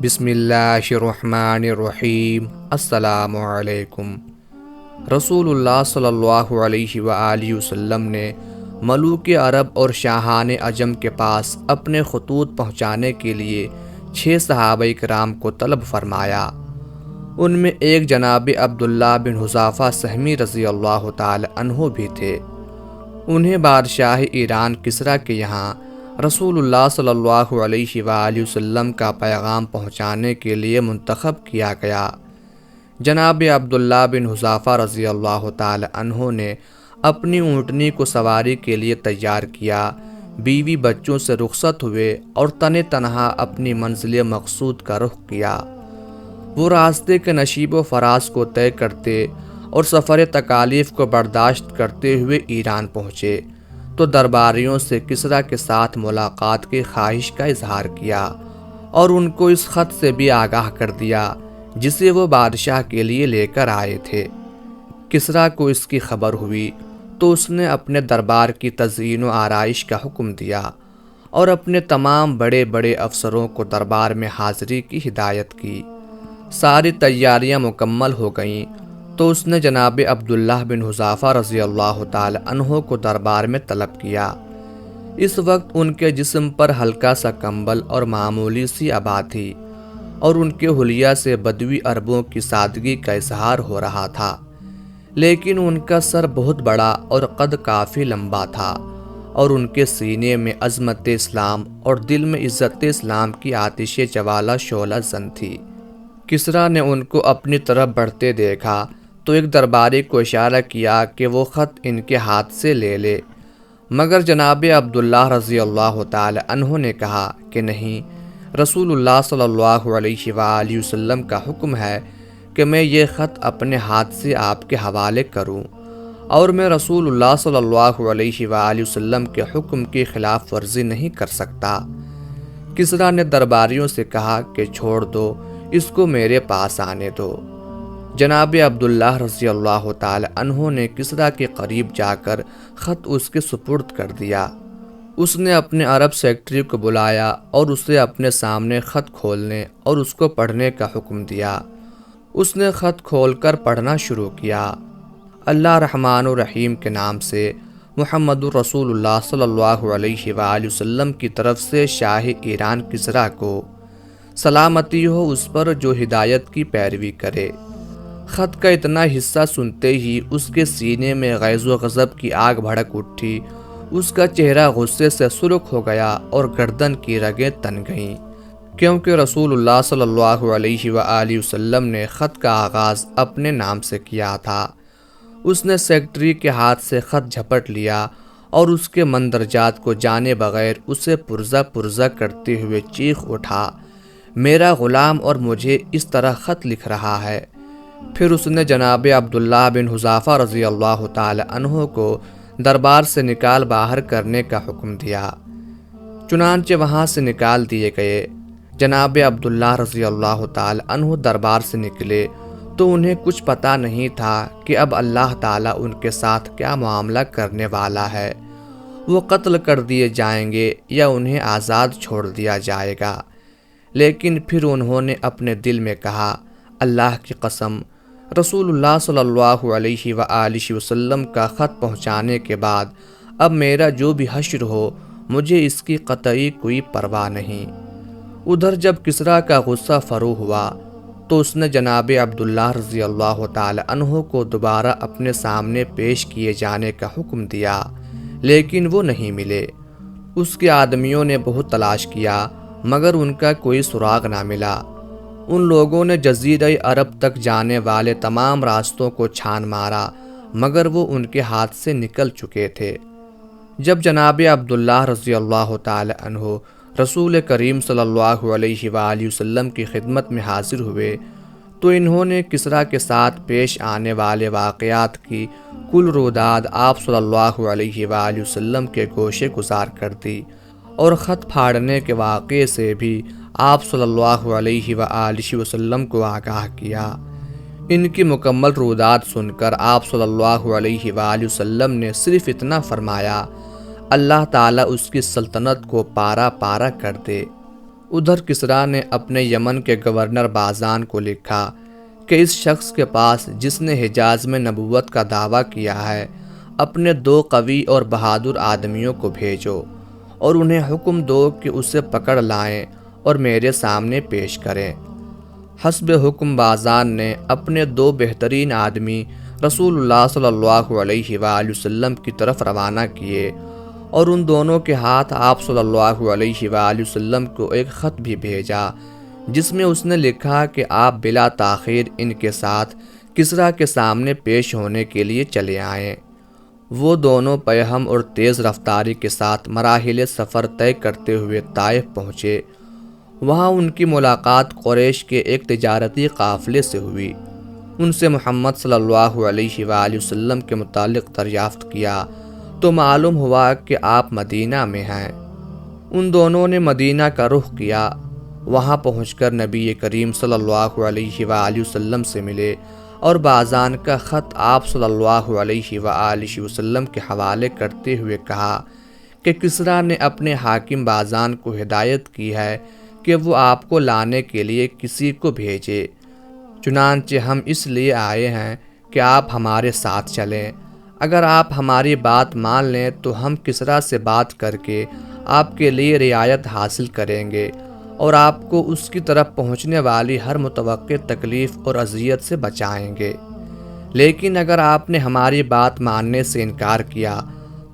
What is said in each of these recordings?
بسم اللہ الرحمن الرحیم۔ السلام علیکم۔ رسول اللہ صلی اللہ علیہ وآلہ وسلم نے ملوک عرب اور شاہان عجم کے پاس اپنے خطوط پہنچانے کے لیے 6 صحابہ کرام کو طلب فرمایا۔ ان میں ایک جناب عبداللہ بن حذافہ سہمی رضی اللہ تعالی عنہ بھی تھے۔ انہیں بادشاہ ایران کسریٰ کے یہاں رسول اللہ صلی اللہ علیہ وآلہ وسلم کا پیغام پہنچانے کے لیے منتخب کیا گیا۔ جناب عبداللہ بن حذافہ رضی اللہ تعالی عنہ نے اپنی اونٹنی کو سواری کے لیے تیار کیا، بیوی بچوں سے رخصت ہوئے اور تنہا اپنی منزل مقصود کا رخ کیا۔ وہ راستے کے نشیب و فراز کو طے کرتے اور سفر تکالیف کو برداشت کرتے ہوئے ایران پہنچے تو درباریوں سے کسریٰ کے ساتھ ملاقات کی خواہش کا اظہار کیا اور ان کو اس خط سے بھی آگاہ کر دیا جسے وہ بادشاہ کے لیے لے کر آئے تھے۔ کسریٰ کو اس کی خبر ہوئی تو اس نے اپنے دربار کی تزئین و آرائش کا حکم دیا اور اپنے تمام بڑے بڑے افسروں کو دربار میں حاضری کی ہدایت کی۔ ساری تیاریاں مکمل ہو گئیں تو اس نے جناب عبداللہ بن حذافہ رضی اللہ تعالی عنہ کو دربار میں طلب کیا۔ اس وقت ان کے جسم پر ہلکا سا کمبل اور معمولی سی عبا تھی اور ان کے حلیہ سے بدوی عربوں کی سادگی کا اظہار ہو رہا تھا، لیکن ان کا سر بہت بڑا اور قد کافی لمبا تھا اور ان کے سینے میں عظمت اسلام اور دل میں عزت اسلام کی آتش جوالہ شعلہ زن تھی۔ کسریٰ نے ان کو اپنی طرف بڑھتے دیکھا تو ایک درباری کو اشارہ کیا کہ وہ خط ان کے ہاتھ سے لے لے، مگر جناب عبداللہ رضی اللہ تعالی عنہ نے کہا کہ نہیں، رسول اللہ صلی اللہ علیہ وآلہ وسلم کا حکم ہے کہ میں یہ خط اپنے ہاتھ سے آپ کے حوالے کروں اور میں رسول اللہ صلی اللہ علیہ وآلہ وسلم کے حکم کی خلاف ورزی نہیں کر سکتا۔ کسریٰ نے درباریوں سے کہا کہ چھوڑ دو، اس کو میرے پاس آنے دو۔ جناب عبداللہ رضی اللہ تعالی عنہ نے کسریٰ کے قریب جا کر خط اس کے سپرد کر دیا۔ اس نے اپنے عرب سیکرٹری کو بلایا اور اسے اپنے سامنے خط کھولنے اور اس کو پڑھنے کا حکم دیا۔ اس نے خط کھول کر پڑھنا شروع کیا۔ اللہ رحمان الرحیم کے نام سے، محمد رسول اللہ صلی اللہ علیہ وآلہ وسلم کی طرف سے شاہ ایران کسریٰ کو سلامتی ہو اس پر جو ہدایت کی پیروی کرے۔ خط کا اتنا حصہ سنتے ہی اس کے سینے میں غیظ و غضب کی آگ بھڑک اٹھی، اس کا چہرہ غصے سے سرخ ہو گیا اور گردن کی رگیں تن گئیں، کیونکہ رسول اللہ صلی اللہ علیہ وآلہ وسلم نے خط کا آغاز اپنے نام سے کیا تھا۔ اس نے سیکرٹری کے ہاتھ سے خط جھپٹ لیا اور اس کے مندرجات کو جانے بغیر اسے پرزہ پرزہ کرتے ہوئے چیخ اٹھا، میرا غلام اور مجھے اس طرح خط لکھ رہا ہے۔ پھر اس نے جناب عبداللہ بن حذافہ رضی اللہ تعالی عنہ کو دربار سے نکال باہر کرنے کا حکم دیا۔ چنانچہ وہاں سے نکال دیے گئے۔ جناب عبداللہ رضی اللہ تعالی عنہ دربار سے نکلے تو انہیں کچھ پتہ نہیں تھا کہ اب اللہ تعالیٰ ان کے ساتھ کیا معاملہ کرنے والا ہے، وہ قتل کر دیے جائیں گے یا انہیں آزاد چھوڑ دیا جائے گا۔ لیکن پھر انہوں نے اپنے دل میں کہا، اللہ کی قسم، رسول اللہ صلی اللہ علیہ وآلہ وسلم کا خط پہنچانے کے بعد اب میرا جو بھی حشر ہو، مجھے اس کی قطعی کوئی پرواہ نہیں۔ ادھر جب کسریٰ کا غصہ فرو ہوا تو اس نے جناب عبداللہ رضی اللہ تعالی عنہ کو دوبارہ اپنے سامنے پیش کیے جانے کا حکم دیا، لیکن وہ نہیں ملے۔ اس کے آدمیوں نے بہت تلاش کیا مگر ان کا کوئی سراغ نہ ملا۔ ان لوگوں نے جزیرہ عرب تک جانے والے تمام راستوں کو چھان مارا مگر وہ ان کے ہاتھ سے نکل چکے تھے۔ جب جناب عبداللہ رضی اللہ تعالی عنہ رسول کریم صلی اللہ علیہ وآلہ وسلم کی خدمت میں حاضر ہوئے تو انہوں نے کسریٰ کے ساتھ پیش آنے والے واقعات کی کل روداد آپ صلی اللہ علیہ وآلہ وسلم کے گوشے گزار کر دی اور خط پھاڑنے کے واقعے سے بھی آپ صلی اللہ علیہ وآلہ وسلم کو آگاہ کیا۔ ان کی مکمل روداد سن کر آپ صلی اللہ علیہ وآلہ وسلم نے صرف اتنا فرمایا، اللہ تعالیٰ اس کی سلطنت کو پارا پارا کر دے۔ ادھر کسریٰ نے اپنے یمن کے گورنر بازان کو لکھا کہ اس شخص کے پاس جس نے حجاز میں نبوت کا دعویٰ کیا ہے اپنے 2 قوی اور بہادر آدمیوں کو بھیجو اور انہیں حکم دو کہ اسے پکڑ لائیں اور میرے سامنے پیش کریں۔ حسب حکم بازان نے اپنے 2 بہترین آدمی رسول اللہ صلی اللہ علیہ وآلہ وسلم کی طرف روانہ کیے اور ان دونوں کے ہاتھ آپ صلی اللہ علیہ وآلہ وسلم کو ایک خط بھی بھیجا جس میں اس نے لکھا کہ آپ بلا تاخیر ان کے ساتھ کسریٰ کے سامنے پیش ہونے کے لیے چلے آئیں۔ وہ دونوں پیہم اور تیز رفتاری کے ساتھ مراحل سفر طے کرتے ہوئے طائف پہنچے۔ وہاں ان کی ملاقات قریش کے ایک تجارتی قافلے سے ہوئی۔ ان سے محمد صلی اللہ علیہ وآلہ وسلم کے متعلق دریافت کیا تو معلوم ہوا کہ آپ مدینہ میں ہیں۔ ان دونوں نے مدینہ کا رخ کیا۔ وہاں پہنچ کر نبی کریم صلی اللہ علیہ وآلہ وسلم سے ملے اور بازان کا خط آپ صلی اللہ علیہ وآلہ وسلم کے حوالے کرتے ہوئے کہا کہ کسریٰ نے اپنے حاکم بازان کو ہدایت کی ہے کہ وہ آپ کو لانے کے لیے کسی کو بھیجے، چنانچہ ہم اس لیے آئے ہیں کہ آپ ہمارے ساتھ چلیں۔ اگر آپ ہماری بات مان لیں تو ہم کسریٰ سے بات کر کے آپ کے لیے رعایت حاصل کریں گے اور آپ کو اس کی طرف پہنچنے والی ہر متوقع تکلیف اور اذیت سے بچائیں گے۔ لیکن اگر آپ نے ہماری بات ماننے سے انکار کیا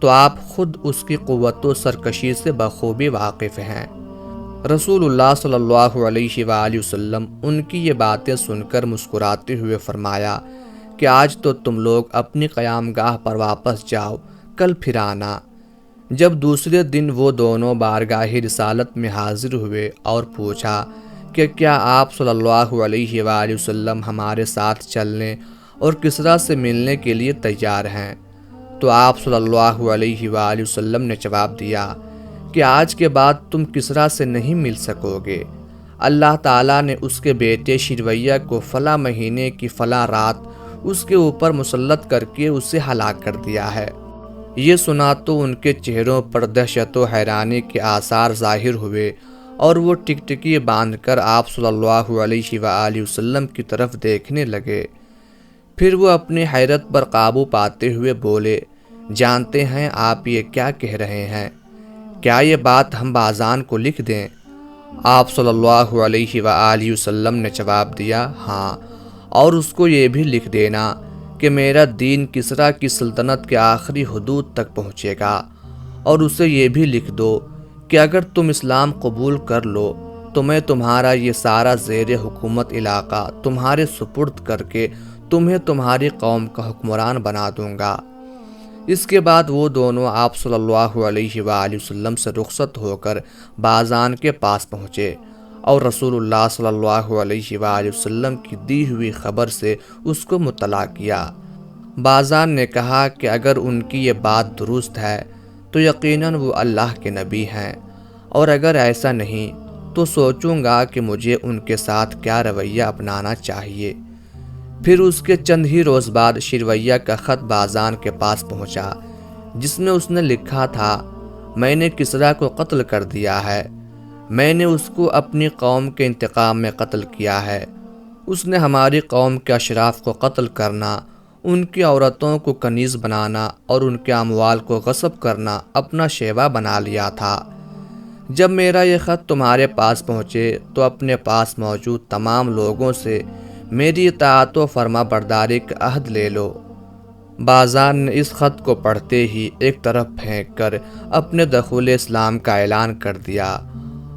تو آپ خود اس کی قوت و سرکشی سے بخوبی واقف ہیں۔ رسول اللہ صلی اللہ علیہ وآلہ وسلم ان کی یہ باتیں سن کر مسکراتے ہوئے فرمایا کہ آج تو تم لوگ اپنی قیام گاہ پر واپس جاؤ، کل پھر آنا۔ جب دوسرے دن وہ دونوں بارگاہ رسالت میں حاضر ہوئے اور پوچھا کہ کیا آپ صلی اللہ علیہ وآلہ وسلم ہمارے ساتھ چلنے اور کسریٰ سے ملنے کے لیے تیار ہیں، تو آپ صلی اللہ علیہ وآلہ وسلم نے جواب دیا کہ آج کے بعد تم کسریٰ سے نہیں مل سکو گے۔ اللہ تعالیٰ نے اس کے بیٹے شرویہ کو فلاں مہینے کی فلاں رات اس کے اوپر مسلط کر کے اسے ہلاک کر دیا ہے۔ یہ سنا تو ان کے چہروں پر دہشت و حیرانی کے آثار ظاہر ہوئے اور وہ ٹکٹکی باندھ کر آپ صلی اللہ علیہ وآلہ وسلم کی طرف دیکھنے لگے۔ پھر وہ اپنی حیرت پر قابو پاتے ہوئے بولے، جانتے ہیں آپ یہ کیا کہہ رہے ہیں؟ کیا یہ بات ہم بازان کو لکھ دیں؟ آپ صلی اللہ علیہ وآلہ وسلم نے جواب دیا، ہاں، اور اس کو یہ بھی لکھ دینا کہ میرا دین کسریٰ کی سلطنت کے آخری حدود تک پہنچے گا، اور اسے یہ بھی لکھ دو کہ اگر تم اسلام قبول کر لو تو میں تمہارا یہ سارا زیر حکومت علاقہ تمہارے سپرد کر کے تمہیں تمہاری قوم کا حکمران بنا دوں گا۔ اس کے بعد وہ دونوں آپ صلی اللہ علیہ وآلہ وسلم سے رخصت ہو کر بازان کے پاس پہنچے اور رسول اللہ صلی اللہ علیہ وآلہ وسلم کی دی ہوئی خبر سے اس کو مطلع کیا۔ بازان نے کہا کہ اگر ان کی یہ بات درست ہے تو یقیناً وہ اللہ کے نبی ہیں، اور اگر ایسا نہیں تو سوچوں گا کہ مجھے ان کے ساتھ کیا رویہ اپنانا چاہیے۔ پھر اس کے چند ہی روز بعد شرویہ کا خط بازان کے پاس پہنچا جس میں اس نے لکھا تھا، میں نے کسریٰ کو قتل کر دیا ہے، میں نے اس کو اپنی قوم کے انتقام میں قتل کیا ہے۔ اس نے ہماری قوم کے اشراف کو قتل کرنا، ان کی عورتوں کو کنیز بنانا اور ان کے اموال کو غصب کرنا اپنا شیوا بنا لیا تھا۔ جب میرا یہ خط تمہارے پاس پہنچے تو اپنے پاس موجود تمام لوگوں سے میری اطاعت و فرما برداری کا عہد لے لو۔ بازان نے اس خط کو پڑھتے ہی ایک طرف پھینک کر اپنے دخول اسلام کا اعلان کر دیا،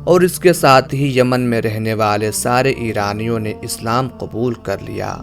اور اس کے ساتھ ہی یمن میں رہنے والے سارے ایرانیوں نے اسلام قبول کر لیا۔